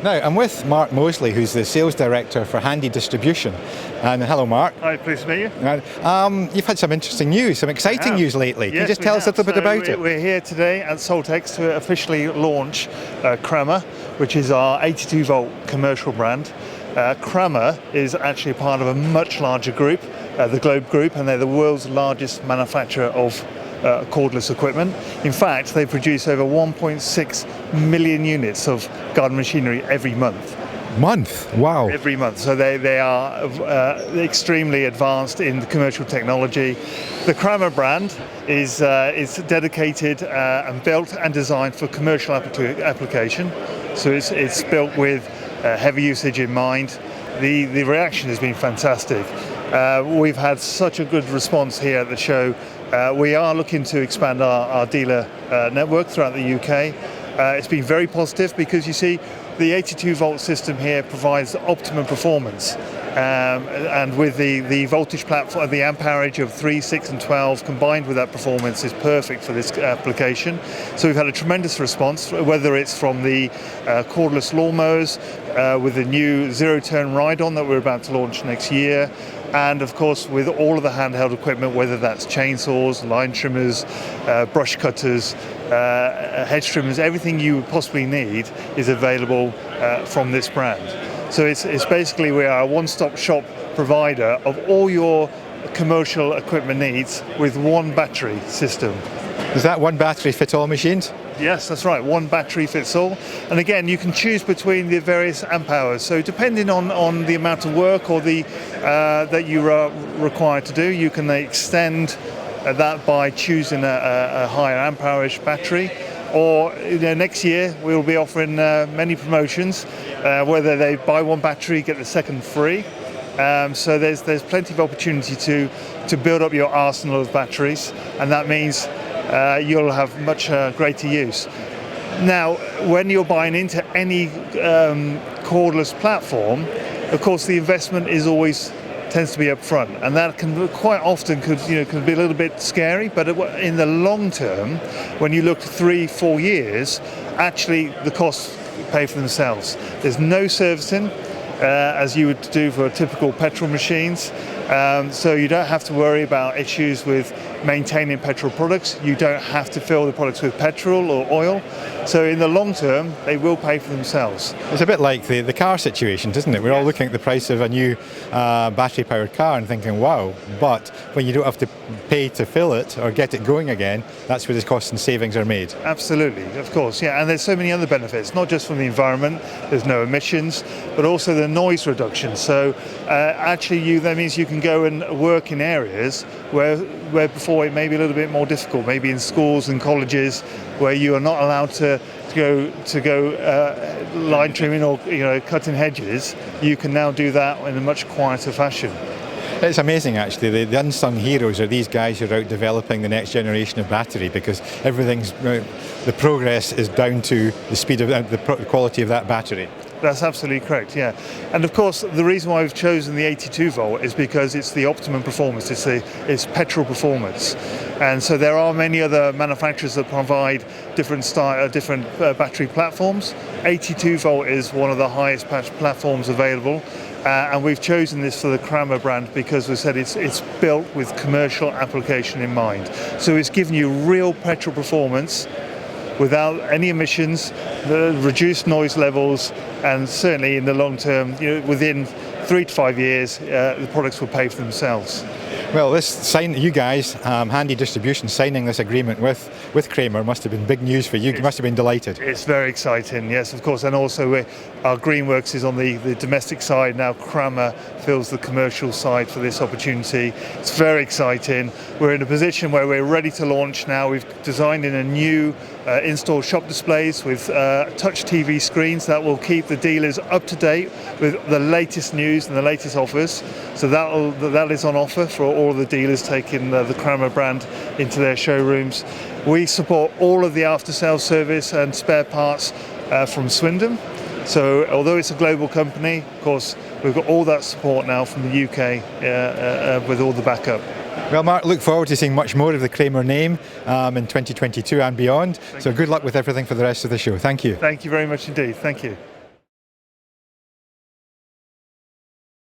Now, I'm with Mark Moseley, who's the Sales Director for Handy Distribution. And hello, Mark. Hi, pleased to meet you. You've had some interesting news, some exciting news lately. Can you just tell us a little bit about it? We're here today at SALTEX to officially launch Cramer, which is our 82-volt commercial brand. Cramer is actually part of a much larger group, the Globe Group, and they're the world's largest manufacturer of cordless equipment. In fact, they produce over 1.6 million units of garden machinery every month. Wow. Every month. So they are extremely advanced in the commercial technology. The Cramer brand is dedicated and built and designed for commercial application. So it's built with heavy usage in mind. The reaction has been fantastic. We've had such a good response here at the show. We are looking to expand our dealer network throughout the UK. It's been very positive because you see the 82-volt system here provides optimum performance, and with the voltage platform, the amperage of 3, 6 and 12 combined with that performance is perfect for this application. So we've had a tremendous response, whether it's from the cordless lawnmowers with the new zero-turn ride-on that we're about to launch next year, and of course with all of the handheld equipment, whether that's chainsaws, line trimmers, brush cutters, hedge trimmers, everything you possibly need is available from this brand. So it's basically, we are a one-stop shop provider of all your commercial equipment needs with one battery system. Does that one battery fit all machines? Yes, that's right. One battery fits all. And again, you can choose between the various amp hours. So depending on the amount of work or the that you are required to do, you can extend that by choosing a higher amp hourage battery. Or next year we'll be offering many promotions, whether they buy one battery, get the second free. So there's plenty of opportunity to build up your arsenal of batteries, and that means you'll have much greater use. Now, when you're buying into any cordless platform, of course the investment tends to be up front, and that can quite often could be a little bit scary, but in the long term, when you look 3-4 years, actually the costs pay for themselves. There's no servicing as you would do for typical petrol machines, so you don't have to worry about issues with maintaining petrol products. You don't have to fill the products with petrol or oil. So in the long term, they will pay for themselves. It's a bit like the car situation, isn't it? We're all looking at the price of a new battery-powered car and thinking, wow, but when you don't have to pay to fill it or get it going again, that's where the costs and savings are made. Absolutely, of course, yeah. And there's so many other benefits, not just from the environment, there's no emissions, but also the noise reduction. So actually that means you can go and work in areas where before it may be a little bit more difficult, maybe in schools and colleges where you are not allowed to go line trimming or cutting hedges. You can now do that in a much quieter fashion. It's amazing, actually. The unsung heroes are these guys who are out developing the next generation of battery, because the progress is down to the speed of the quality of that battery. That's absolutely correct, yeah. And of course, the reason why we've chosen the 82-volt is because it's the optimum performance, it's petrol performance. And so there are many other manufacturers that provide different battery platforms. 82-volt is one of the highest platforms available. And we've chosen this for the Cramer brand because we said it's built with commercial application in mind. So it's giving you real petrol performance without any emissions, reduced noise levels, and certainly in the long term, within 3 to 5 years, the products will pay for themselves. Well, you guys, Handy Distribution, signing this agreement with Cramer must have been big news for you. You must have been delighted. It's very exciting, yes, of course. And also our Greenworks is on the domestic side now. Cramer fills the commercial side for this opportunity. It's very exciting. We're in a position where we're ready to launch now. We've designed in a new in-store shop displays with touch TV screens that will keep the dealers up to date with the latest news and the latest offers. So that is on offer for all the dealers taking the Cramer brand into their showrooms. We support all of the after-sales service and spare parts from Swindon. So although it's a global company, of course, we've got all that support now from the UK with all the backup. Well, Mark, look forward to seeing much more of the Cramer name in 2022 and beyond. So good luck with everything for the rest of the show. Thank you. Thank you very much indeed. Thank you.